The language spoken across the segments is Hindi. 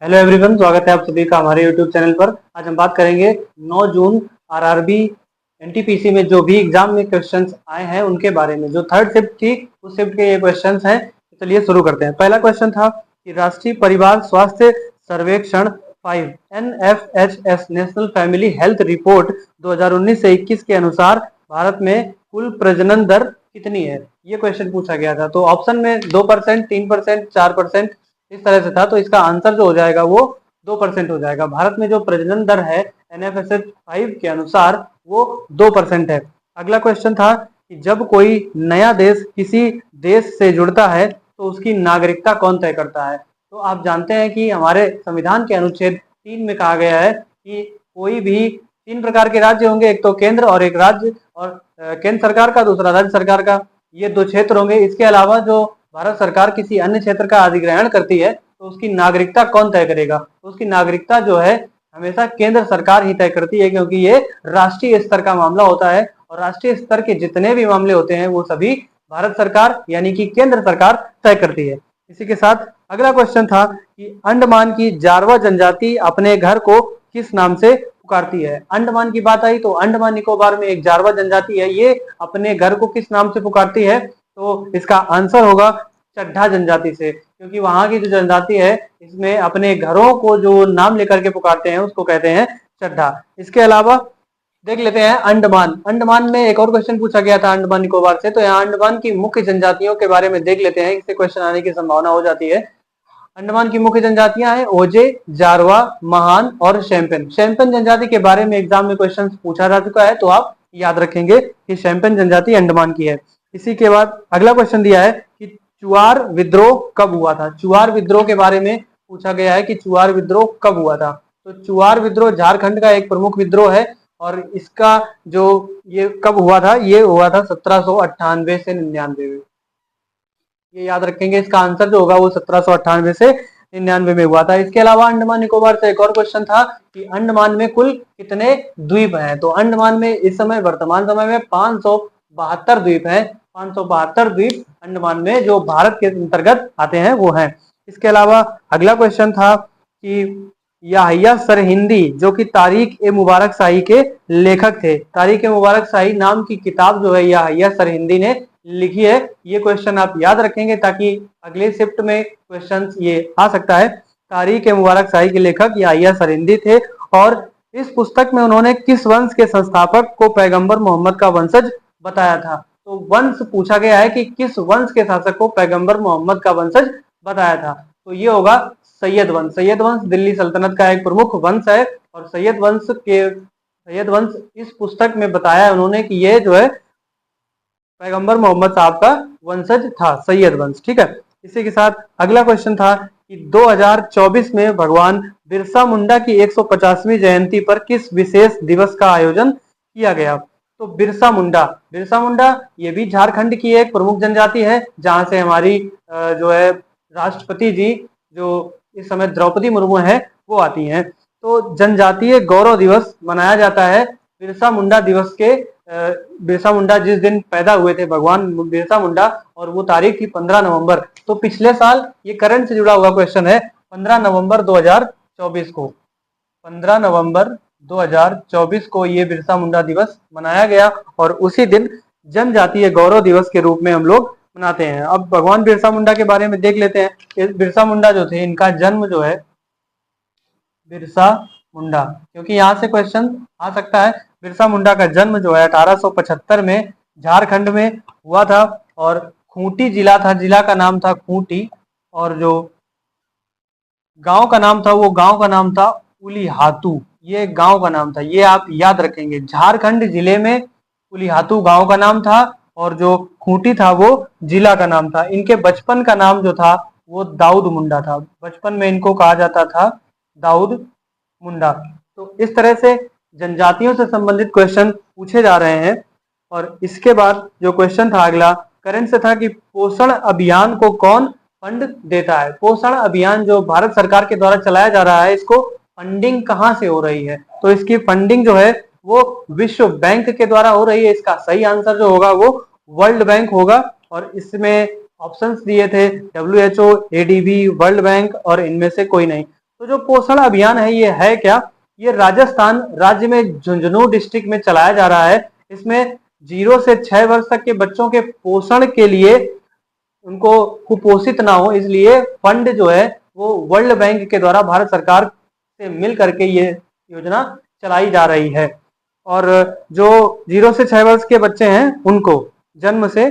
हेलो एवरीवन, स्वागत है आप सभी का हमारे यूट्यूब चैनल पर। आज हम बात करेंगे 9 जून आरआरबी एनटीपीसी में जो भी एग्जाम में क्वेश्चंस आए हैं उनके बारे में। जो थर्ड शिफ्ट थी उस शिफ्ट के ये क्वेश्चंस हैं। तो चलिए शुरू करते हैं। पहला क्वेश्चन था कि राष्ट्रीय परिवार स्वास्थ्य सर्वेक्षण 5 NFHS national family health report 2019 से 21 के अनुसार भारत में कुल प्रजनन दर कितनी है। ये क्वेश्चन पूछा गया था। तो ऑप्शन में 2%, 3%, 4% इस तरह से था। तो इसका आंसर जो हो जाएगा वो 2% हो जाएगा। भारत में जो प्रजनन दर है NFHS 5 के अनुसार वो 2% है। अगला क्वेश्चन था कि जब कोई नया देश किसी देश से जुड़ता है तो उसकी नागरिकता कौन तय करता है। तो आप जानते हैं कि हमारे संविधान के अनुच्छेद 3 में कहा गया है कि कोई भी 3 प्रकार के राज्य होंगे, एक तो केंद्र और एक राज्य, और केंद्र सरकार का, दूसरा राज्य सरकार का, ये 2 क्षेत्र होंगे। इसके अलावा जो भारत सरकार किसी अन्य क्षेत्र का अधिग्रहण करती है तो उसकी नागरिकता कौन तय करेगा। तो उसकी नागरिकता जो है हमेशा केंद्र सरकार ही तय करती है, क्योंकि ये राष्ट्रीय स्तर का मामला होता है और राष्ट्रीय स्तर के जितने भी मामले होते हैं वो सभी भारत सरकार यानी कि केंद्र सरकार तय करती है। इसी के साथ अगला क्वेश्चन था कि अंडमान की जारवा जनजाति अपने घर को किस नाम से पुकारती है। अंडमान की बात आई तो अंडमान निकोबार में एक जारवा जनजाति है, ये अपने घर को किस नाम से पुकारती है। तो इसका आंसर होगा चड्ढा जनजाति से, क्योंकि वहां की जो जनजाति है इसमें अपने घरों को जो नाम लेकर के पुकारते हैं उसको कहते हैं चड्ढा। इसके अलावा देख लेते हैं अंडमान। अंडमान में एक और क्वेश्चन पूछा गया था अंडमान निकोबार से, तो यहाँ अंडमान की मुख्य जनजातियों के बारे में देख लेते हैं, इससे क्वेश्चन आने की संभावना हो जाती है। अंडमान की मुख्य जनजातियां हैं ओजे, जारवा, महान और शैम्पेन। शैम्पेन जनजाति के बारे में एग्जाम में क्वेश्चन पूछा जा चुका है, तो आप याद रखेंगे कि शैम्पेन जनजाति अंडमान की है। इसी के बाद अगला क्वेश्चन दिया है कि चुआर विद्रोह कब हुआ था। चुआर विद्रोह के बारे में पूछा गया है कि चुआर विद्रोह कब हुआ था। तो चुआर विद्रोह झारखंड का एक प्रमुख विद्रोह है और इसका जो ये कब हुआ था, ये हुआ था 1798 से 99 में। ये याद रखेंगे, इसका आंसर जो होगा वो 1798 से 99 में हुआ था। इसके अलावा अंडमान निकोबार से एक और क्वेश्चन था कि अंडमान में कुल कितने द्वीप हैं। तो अंडमान में इस समय वर्तमान समय में 572 द्वीप हैं। 572 द्वीप अंडमान में जो भारत के अंतर्गत आते हैं वो हैं। इसके अलावा अगला क्वेश्चन था कि याहिया सरहिंदी जो कि तारीख ए मुबारक शाही के लेखक थे। तारीख ए मुबारक शाही नाम की किताब जो है याहिया सरहिंदी ने लिखी है। ये क्वेश्चन आप याद रखेंगे ताकि अगले शिफ्ट में क्वेश्चन ये आ सकता है। तारीख ए मुबारक शाही के लेखक याहिया सरहिंदी थे और इस पुस्तक में उन्होंने किस वंश के संस्थापक को पैगंबर मोहम्मद का वंशज बताया था। तो वंश पूछा गया है कि किस वंश के शासक को पैगंबर मोहम्मद का वंशज बताया था। तो ये होगा सैयद वंश। सैयद वंश दिल्ली सल्तनत का एक प्रमुख वंश है और सैयद वंश इस पुस्तक में बताया है उन्होंने कि ये जो है पैगंबर मोहम्मद साहब का वंशज था, सैयद वंश। ठीक है। इसी के साथ अगला क्वेश्चन था कि 2024 में भगवान बिरसा मुंडा की 150वीं जयंती पर किस विशेष दिवस का आयोजन किया गया। तो बिरसा मुंडा ये भी झारखंड की एक प्रमुख जनजाति है, जहां से हमारी जो है राष्ट्रपति जी जो इस समय द्रौपदी मुर्मू है वो आती हैं। तो जनजातीय गौरव दिवस मनाया जाता है बिरसा मुंडा दिवस के। बिरसा मुंडा जिस दिन पैदा हुए थे भगवान बिरसा मुंडा, और वो तारीख थी 15 नवंबर। तो पिछले साल, ये करंट से जुड़ा हुआ क्वेश्चन है, 15 नवंबर 2024 को 15 नवंबर 2024 को ये बिरसा मुंडा दिवस मनाया गया और उसी दिन जनजातीय गौरव दिवस के रूप में हम लोग मनाते हैं। अब भगवान बिरसा मुंडा के बारे में देख लेते हैं। बिरसा मुंडा जो थे इनका जन्म जो है बिरसा मुंडा, क्योंकि यहाँ से क्वेश्चन आ सकता है। बिरसा मुंडा का जन्म जो है 1875 में झारखंड में हुआ था और खूंटी जिला था, जिला का नाम था खूंटी, और जो गांव का नाम था वो गांव का नाम था उलीहातू। ये गांव का नाम था, ये आप याद रखेंगे। झारखंड जिले में उलीहातू गांव का नाम था और जो खूंटी था वो जिला का नाम था। इनके बचपन का नाम जो था वो दाऊद मुंडा था। बचपन में इनको कहा जाता था दाऊद मुंडा। तो इस तरह से जनजातियों से संबंधित क्वेश्चन पूछे जा रहे हैं। और इसके बाद जो क्वेश्चन था अगला करंट से था कि पोषण अभियान को कौन फंड देता है। पोषण अभियान जो भारत सरकार के द्वारा चलाया जा रहा है, इसको फंडिंग कहाँ से हो रही है। तो इसकी फंडिंग जो है वो विश्व बैंक के द्वारा हो रही है। इसका सही आंसर जो होगा वो वर्ल्ड बैंक होगा और इसमें ऑप्शंस दिए थे WHO, ADB, वर्ल्ड बैंक और इनमें से कोई नहीं। तो जो पोषण अभियान है ये है क्या? ये राजस्थान राज्य में झुंझुनू डिस्ट्रिक्ट में चलाया जा रहा है। इसमें 0 से 6 वर्ष तक के बच्चों के पोषण के लिए, उनको कुपोषित ना हो, इसलिए फंड जो है वो वर्ल्ड बैंक के द्वारा भारत सरकार से मिल करके ये योजना चलाई जा रही है। और जो 0 से 6 वर्ष के बच्चे हैं उनको जन्म से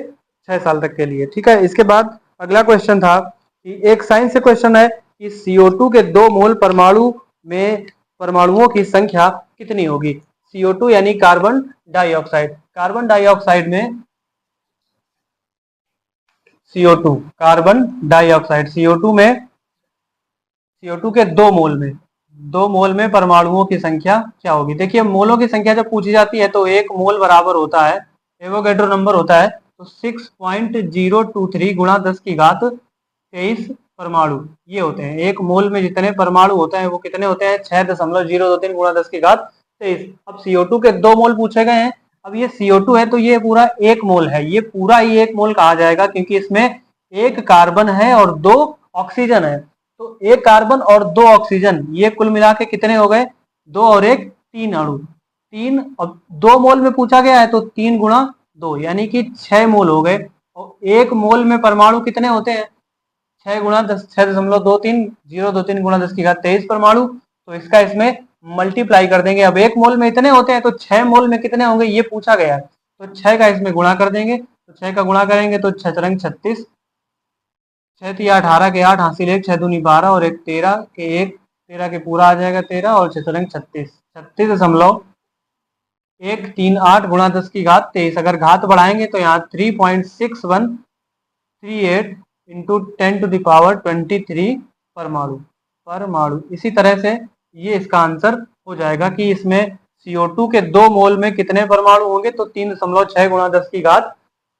6 साल तक के लिए। ठीक है, इसके बाद अगला क्वेश्चन था कि एक साइंस से क्वेश्चन है कि CO2 के 2 मोल परमाणु में परमाणुओं की संख्या कितनी होगी? CO2 यानी कार्बन डाइऑक्साइड। कार्बन डाइऑक्साइड में CO2 कार्बन डाइऑक्साइड, CO2 में CO2 के 2 मोल में परमाणुओं की संख्या क्या होगी? देखिए, मोलों की संख्या जब पूछी जाती है तो 1 मोल बराबर होता है, एवोगैड्रो नंबर होता है, तो 6.023 गुणा 10 की घात 23 परमाणु ये होते हैं। 1 मोल में जितने परमाणु होते हैं वो कितने होते हैं? 6.023 गुणा 10 की घात 23। अब CO2 के 2 मोल पूछे गए हैं। अब ये CO2 है तो ये पूरा 1 मोल है, ये पूरा ही 1 मोल कहा जाएगा क्योंकि इसमें 1 कार्बन है और 2 ऑक्सीजन है। तो 1 कार्बन और 2 ऑक्सीजन ये कुल मिला के कितने हो गए? 2 और 1 3 अणु। 3 और 2 मोल में पूछा गया है तो 3 गुणा 2 यानी कि 6 मोल हो गए। और 1 मोल में परमाणु कितने होते हैं? 6 गुणा 10, 6.23 023 गुणा 10 की घात 23 परमाणु। तो इसका इसमें मल्टीप्लाई कर देंगे। अब 1 मोल में इतने होते हैं तो 6 मोल में कितने होंगे ये पूछा गया है, तो 6 का इसमें गुणा कर देंगे। तो 6 का गुणा करेंगे तो 6 रंग 36, 6 3 18 के 8 हासिल 1, 6 दूनी 12 और 1 13 के 1 13 के पूरा आ जाएगा 13 और 6 रंग 36, 36.138 गुणा 10 की घात 23। अगर घात बढ़ाएंगे तो यहाँ 3.6138 इंटू 10⁻23 परमाणु। इसी तरह से ये इसका आंसर हो जाएगा कि इसमें CO2 के 2 मोल में कितने परमाणु होंगे? तो 3.6 गुणा 10 की घात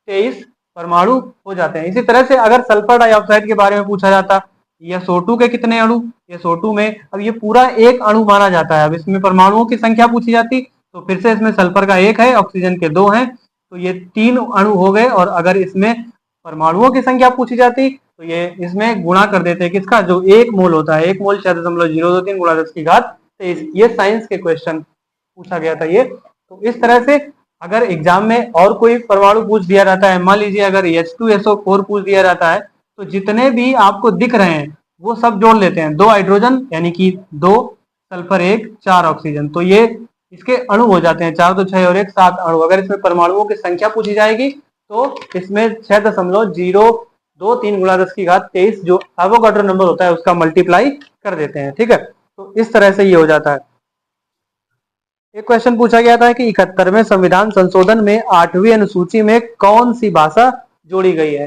23 परमाणु हो जाते हैं। इसी तरह से अगर सल्फर डाइऑक्साइड के बारे में पूछा जाता, SO2 के कितने अणु? SO2 में अब ये पूरा 1 अणु माना जाता है। अब इसमें परमाणुओं की संख्या पूछी जाती तो फिर से इसमें सल्फर का 1 है, ऑक्सीजन के 2 हैं, तो ये 3 अणु हो गए। और अगर इसमें परमाणुओं की संख्या पूछी जाती तो ये इसमें गुणा कर देते हैं किसका? जो 1 मोल होता है, 1 मोल 6.023 गुणा 10 की घात 23। ये साइंस के क्वेश्चन पूछा गया था ये। तो इस तरह से अगर एग्जाम में और कोई परमाणु पूछ दिया जाता है, मान लीजिए अगर H2SO4 पूछ दिया जाता है, तो जितने भी आपको दिख रहे हैं वो सब जोड़ लेते हैं। 2 हाइड्रोजन यानी कि 2, सल्फर 1, 4 ऑक्सीजन, तो ये इसके अणु हो जाते हैं। 4 तो 6 और 1 7 अणु। अगर इसमें परमाणुओं की संख्या पूछी जाएगी तो इसमें 6.023 गुणा 10 की घात 23 जो एवोगाड्रो नंबर होता है उसका मल्टीप्लाई कर देते हैं। ठीक है, तो इस तरह से ये हो जाता है। एक क्वेश्चन पूछा गया था कि 71वें संविधान संशोधन में 8वीं अनुसूची में कौन सी भाषा जोड़ी गई है?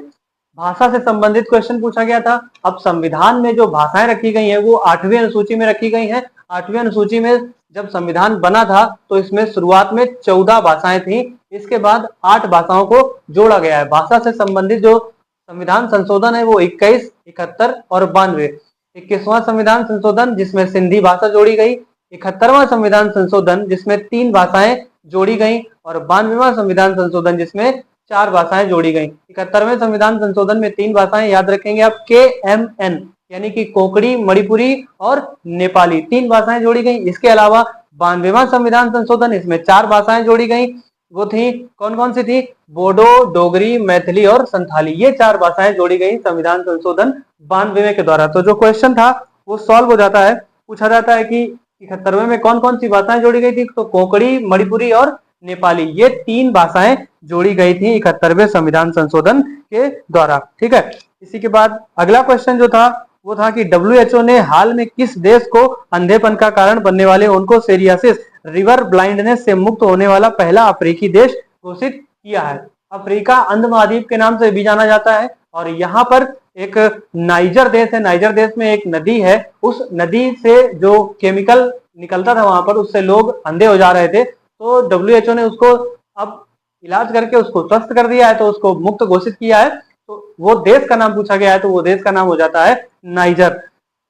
भाषा से संबंधित क्वेश्चन पूछा गया था। अब संविधान में जो भाषाएं रखी गई हैं वो 8वीं अनुसूची में रखी गई हैं। 8वीं अनुसूची में जब संविधान बना था तो इसमें शुरुआत में 14 भाषाएं थी, इसके बाद 8 भाषाओं को जोड़ा गया है। भाषा से संबंधित जो संविधान संशोधन है वो 21, 71 और 92। 21वां संविधान संशोधन जिसमें सिंधी भाषा जोड़ी गई, 71वां संविधान संशोधन जिसमें 3 भाषाएं जोड़ी गई और 92वां संविधान संशोधन जिसमें 4 भाषाएं जोड़ी गई। 71वें संविधान संशोधन में 3 भाषाएं याद रखेंगे आप, KMN यानी कि कोंकणी, मणिपुरी और नेपाली, 3 भाषाएं जोड़ी गई। इसके अलावा 92वां संविधान संशोधन, इसमें 4 भाषाएं जोड़ी गई। वो थी कौन कौन सी थी? बोडो, डोगरी, मैथिली और संथाली, ये 4 भाषाएं जोड़ी गई संविधान संशोधन 92वें के द्वारा। तो जो क्वेश्चन था वो सॉल्व हो जाता है। पूछा जाता है कि 71वें में कौन कौन सी भाषाएं जोड़ी गई थी? तो कोंकणी, मणिपुरी और नेपाली, ये 3 भाषाएं जोड़ी गई थी 71वें संविधान संशोधन के द्वारा। ठीक है, इसी के बाद अगला क्वेश्चन जो था वो था कि WHO ने हाल में किस देश को अंधेपन का कारण बनने वाले ओन्कोसेरियासिस रिवर ब्लाइंडनेस से मुक्त होने वाला पहला अफ्रीकी देश घोषित किया है? अफ्रीका अंध महाद्वीप के नाम से भी जाना जाता है और यहाँ पर एक नाइजर देश है। नाइजर देश में एक नदी है, उस नदी से जो केमिकल निकलता था वहां पर, उससे लोग अंधे हो जा रहे थे। तो WHO ने उसको अब इलाज करके उसको स्वस्थ कर दिया है, तो उसको मुक्त घोषित किया है। तो वो देश का नाम पूछा गया है तो वो देश का नाम हो जाता है नाइजर।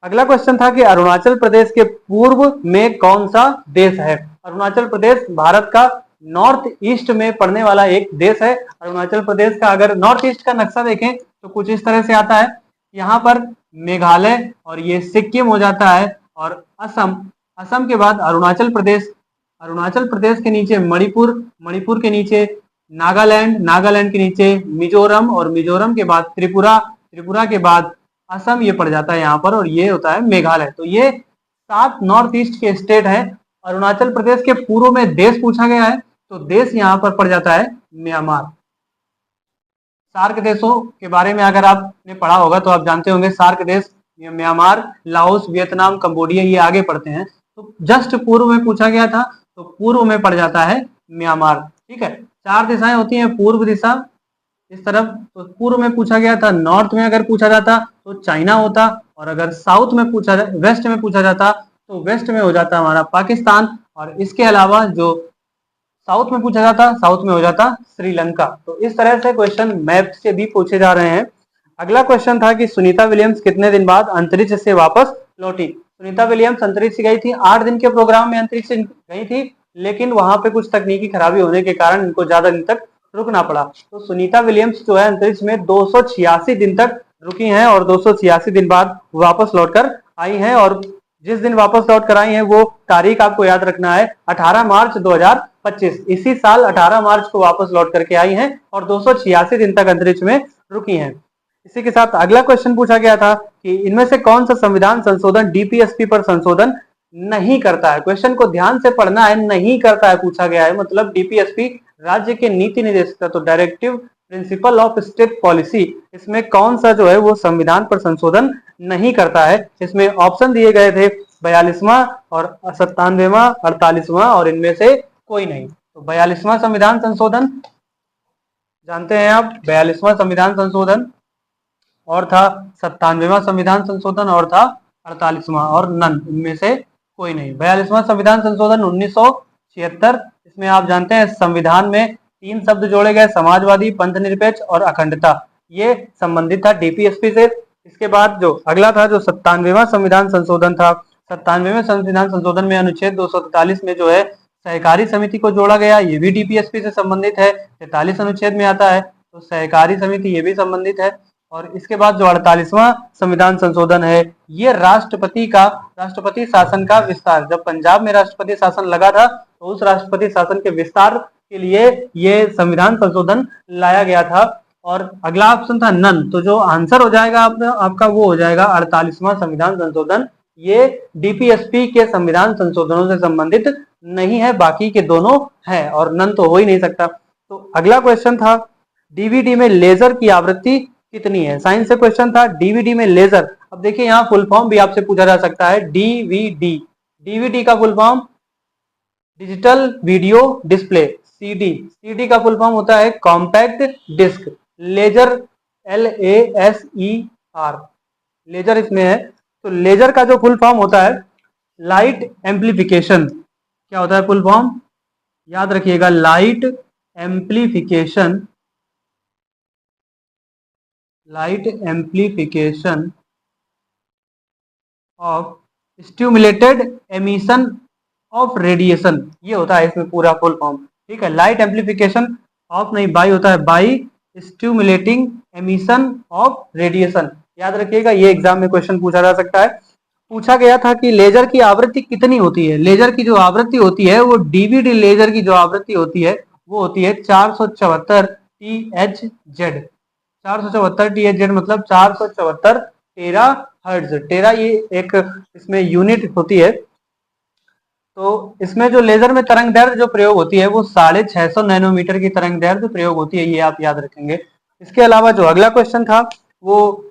अगला क्वेश्चन था कि अरुणाचल प्रदेश के पूर्व में कौन सा देश है? अरुणाचल प्रदेश भारत का नॉर्थ ईस्ट में पड़ने वाला एक देश है। अरुणाचल प्रदेश का अगर नॉर्थ ईस्ट का नक्शा देखें तो कुछ इस तरह से आता है। यहाँ पर मेघालय और ये सिक्किम हो जाता है और असम, असम के बाद अरुणाचल प्रदेश, अरुणाचल प्रदेश के नीचे मणिपुर, मणिपुर के नीचे नागालैंड, नागालैंड के नीचे मिजोरम और मिजोरम के बाद त्रिपुरा, त्रिपुरा के बाद असम ये पड़ जाता है यहाँ पर, और ये होता है मेघालय। तो ये 7 नॉर्थ ईस्ट के स्टेट हैं। अरुणाचल प्रदेश के पूर्व में देश पूछा गया है, तो देश यहाँ पर पड़ जाता है म्यांमार। सार्क देशों के बारे में अगर आपने पढ़ा होगा तो आप जानते होंगे, सार्क देश म्यांमार, लाओस, वियतनाम, कंबोडिया, ये आगे पढ़ते हैं। तो जस्ट पूर्व में पूछा गया था, तो पूर्व में पड़ जाता है म्यांमार। ठीक है, 4 दिशाएं होती हैं, पूर्व दिशा इस तरफ, तो पूर्व में पूछा गया था। नॉर्थ में अगर पूछा जाता तो चाइना होता, और अगर साउथ में पूछा, वेस्ट में पूछा जाता तो वेस्ट में हो जाता हमारा पाकिस्तान, और इसके अलावा जो साउथ में पूछा जाता, साउथ में हो जाता श्रीलंका। तो इस तरह से क्वेश्चन मैप से भी पूछे जा रहे हैं। अगला क्वेश्चन था कि सुनीता विलियम्स कितने दिन बाद अंतरिक्ष से वापस लौटी। सुनीता विलियम्स अंतरिक्ष गई थी, 8 दिन के प्रोग्राम में अंतरिक्ष गई थी, लेकिन वहां पे कुछ तकनीकी खराबी होने के कारण इनको ज्यादा दिन तक रुकना पड़ा। तो सुनीता विलियम्स जो है अंतरिक्ष में 286 दिन तक रुकी हैं, और 286 दिन बाद वापस लौटकर आई हैं। और जिस दिन वापस लौट कर आई हैं वो तारीख आपको याद रखना है, 18 मार्च 2025। इसी साल 18 मार्च को वापस लौट करके आई हैं और 286 दिन तक अंतरिक्ष में रुकी हैं। इसी के साथ अगला क्वेश्चन पूछा गया था कि इनमें से कौन सा संविधान संशोधन डीपीएसपी पर संशोधन नहीं करता है। क्वेश्चन को ध्यान से पढ़ना है, नहीं करता है पूछा गया है, मतलब डीपीएसपी राज्य के नीति निर्देशिका, तो directive principle of state policy, इसमें कौन सा जो है वो संविधान पर संशोधन नहीं करता है। इसमें ऑप्शन दिए गए थे 42वां और 97वां, 48वां, और इनमें से कोई नहीं। तो 42वां संविधान संशोधन जानते हैं आप, 42वां संविधान संशोधन, और था 97वां संविधान संशोधन, और था 48वां, और नन, इनमें से कोई नहीं। 42वां संविधान संशोधन 1976, इसमें आप जानते हैं संविधान में 3 शब्द जोड़े गए, समाजवादी, पंथनिरपेक्ष और अखंडता, ये संबंधित था डीपीएसपी से। इसके बाद जो अगला था जो 97वां संविधान संशोधन था, 97वें संविधान संशोधन में अनुच्छेद 243 में जो है सहकारी समिति को जोड़ा गया, ये भी डीपीएसपी से संबंधित है। 43 अनुच्छेद में आता है, तो सहकारी समिति ये भी संबंधित है। और इसके बाद जो 48वां संविधान संशोधन है, ये राष्ट्रपति शासन का विस्तार, जब पंजाब में राष्ट्रपति शासन लगा था तो उस राष्ट्रपति शासन के विस्तार के लिए ये संविधान संशोधन लाया गया था। और अगला ऑप्शन था नन, तो जो आंसर हो जाएगा आपका वो हो जाएगा 48वां संविधान संशोधन। ये डीपीएसपी के संविधान संशोधनों से संबंधित नहीं है, बाकी के दोनों है, और नन तो हो ही नहीं सकता। तो अगला क्वेश्चन था डीवीडी में लेजर की आवृत्ति कितनी है। साइंस से क्वेश्चन था डीवीडी में लेजर। अब देखिए यहाँ फुल फॉर्म भी आपसे पूछा जा सकता है, डीवीडी, डीवीडी का full form digital video display, CD, CD का फुल फॉर्म होता है compact disc, laser, LASER, laser इसमें है। तो लेजर का जो फुल फॉर्म होता है लाइट एम्प्लीफिकेशन, क्या होता है फुल फॉर्म, याद रखिएगा, light amplification, light amplification of stimulated emission of radiation, ये होता है इसमें पूरा फुल फॉर्म। ठीक है, लाइट एम्प्लीफिकेशन ऑफ नहीं, बाई होता है, by stimulating emission of radiation, याद रखिएगा, ये एग्जाम में क्वेश्चन पूछा जा सकता है। पूछा गया था कि लेजर की आवृत्ति कितनी होती है। लेजर की जो आवृत्ति होती है वो डीवीडी लेजर की जो आवृत्ति होती है वो होती है 474 THz, 474 THz मतलब 474 टेरा हर्ट्ज। टेरा ये एक इसमें यूनिट होती है। तो इसमें जो लेजर में तरंग दैर्ध्य जो प्रयोग होती है वो 650 नैनोमीटर की तरंग दैर्ध्य प्रयोग होती है, ये आप याद रखेंगे। इसके अलावा जो अगला क्वेश्चन था वो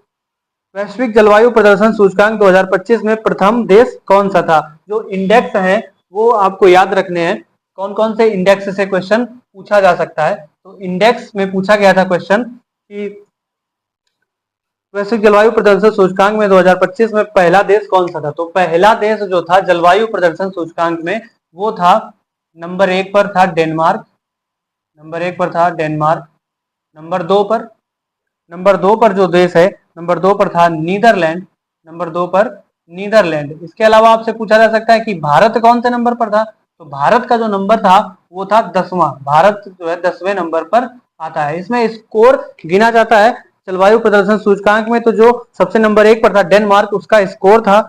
वैश्विक जलवायु प्रदर्शन सूचकांक 2025 में प्रथम देश कौन सा था। जो इंडेक्स है वो आपको याद रखने हैं, कौन कौन से इंडेक्स से क्वेश्चन पूछा जा सकता है। तो इंडेक्स में पूछा गया था क्वेश्चन कि वैश्विक जलवायु प्रदर्शन सूचकांक में 2025 में पहला देश कौन सा था। तो पहला देश जो था जलवायु प्रदर्शन सूचकांक में वो था नंबर 1 पर था डेनमार्क, नंबर 1 पर था डेनमार्क। नंबर दो पर जो देश है, नंबर 2 पर था नीदरलैंड, नंबर 2 पर नीदरलैंड। इसके अलावा आपसे पूछा जा सकता है कि भारत कौन से नंबर पर था। तो भारत का जो नंबर था वो था 10वां, भारत जो है 10वें नंबर पर आता है। इसमें स्कोर गिना जाता है जलवायु प्रदर्शन सूचकांक में, तो जो सबसे नंबर 1 पर था डेनमार्क, उसका स्कोर था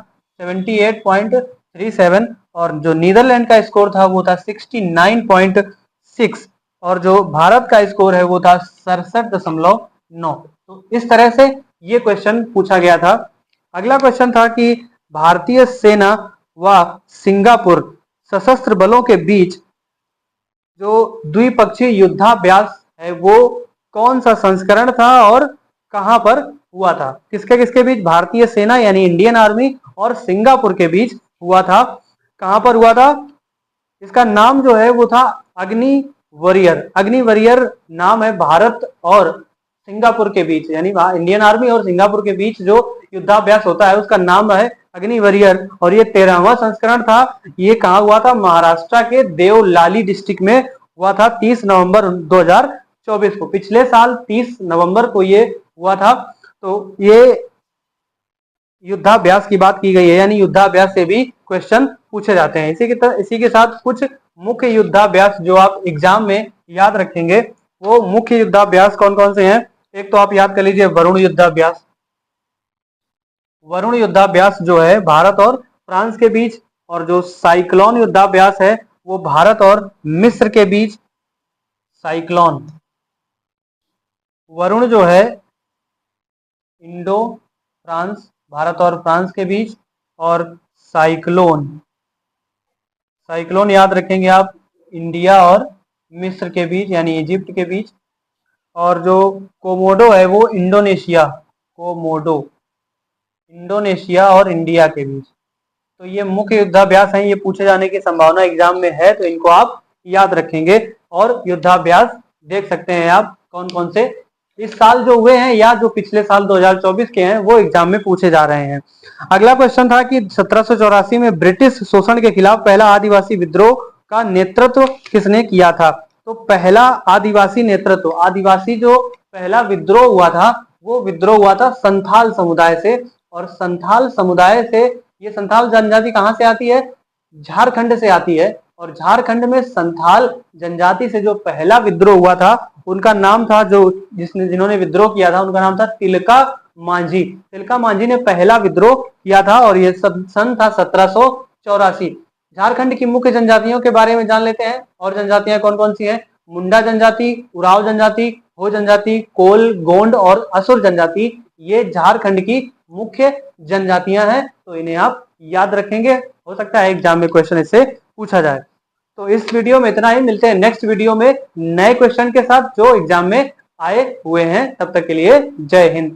78.37 और जो नीदरलैंड का स्कोर था वो था 69.6 और जो भारत का स्कोर है वो था 67.9। तो इस तरह से ये क्वेश्चन पूछा गया था। अगला क्वेश्चन था कि भारतीय सेना व सिंगापुर सशस्त्र बलों के बीच जो द्विपक्षीय युद्धाभ्यास है वो कौन सा संस्करण था और कहां पर हुआ था? किसके किसके बीच? भारतीय सेना यानी इंडियन आर्मी और सिंगापुर के बीच हुआ था। कहां पर हुआ था? इसका नाम जो है वो था अग्नि वॉरियर। अग्नि वॉरियर नाम है भारत और सिंगापुर के बीच, यानी इंडियन आर्मी और सिंगापुर के बीच जो युद्धाभ्यास होता है उसका नाम है अग्नि वॉरियर और ये 13वां संस्करण था। ये कहा हुआ था? महाराष्ट्र के देवलाली डिस्ट्रिक्ट में हुआ था 30 नवंबर 2024 को। पिछले साल 30 नवंबर को ये हुआ था। तो ये युद्धाभ्यास की बात की गई है, यानी युद्धाभ्यास से भी क्वेश्चन पूछे जाते हैं। इसी के साथ कुछ मुख्य युद्धाभ्यास जो आप एग्जाम में याद रखेंगे, वो मुख्य युद्धाभ्यास कौन कौन से हैं? एक तो आप याद कर लीजिए वरुण युद्धाभ्यास। वरुण युद्धाभ्यास जो है भारत और फ्रांस के बीच, और जो साइक्लोन युद्धाभ्यास है वो भारत और मिस्र के बीच। साइक्लोन वरुण जो है इंडो फ्रांस, भारत और फ्रांस के बीच, और साइक्लोन साइक्लोन याद रखेंगे आप इंडिया और मिस्र के बीच यानी इजिप्ट के बीच। और जो कोमोडो है वो इंडोनेशिया, कोमोडो इंडोनेशिया और इंडिया के बीच। तो ये मुख्य युद्धाभ्यास हैं, ये पूछे जाने की संभावना एग्जाम में है, तो इनको आप याद रखेंगे। और युद्धाभ्यास देख सकते हैं आप कौन कौन से इस साल जो हुए हैं या जो पिछले साल 2024 के हैं वो एग्जाम में पूछे जा रहे हैं। अगला क्वेश्चन था कि 1784 में ब्रिटिश शोषण के खिलाफ पहला आदिवासी विद्रोह का नेतृत्व किसने किया था? तो पहला आदिवासी नेतृत्व, आदिवासी जो पहला विद्रोह हुआ था वो विद्रोह हुआ था संथाल समुदाय से। और संथाल समुदाय से, ये संथाल जनजाति कहां से आती है? झारखंड से आती है। और झारखंड में संथाल जनजाति से जो पहला विद्रोह हुआ था उनका नाम था, जो जिन्होंने विद्रोह किया था उनका नाम था तिलका मांझी। तिलका मांझी ने पहला विद्रोह किया था और यह सन था 1784। झारखंड की मुख्य जनजातियों के बारे में जान लेते हैं। और जनजातियां कौन कौन सी हैं? मुंडा जनजाति, उराव जनजाति, हो जनजाति, कोल, गोंड और असुर जनजाति, ये झारखंड की मुख्य जनजातियां हैं। तो इन्हें आप याद रखेंगे, हो सकता है एग्जाम में क्वेश्चन इससे पूछा जाए। तो इस वीडियो में इतना ही, मिलते हैं नेक्स्ट वीडियो में नए क्वेश्चन के साथ जो एग्जाम में आए हुए हैं। तब तक के लिए जय हिंद।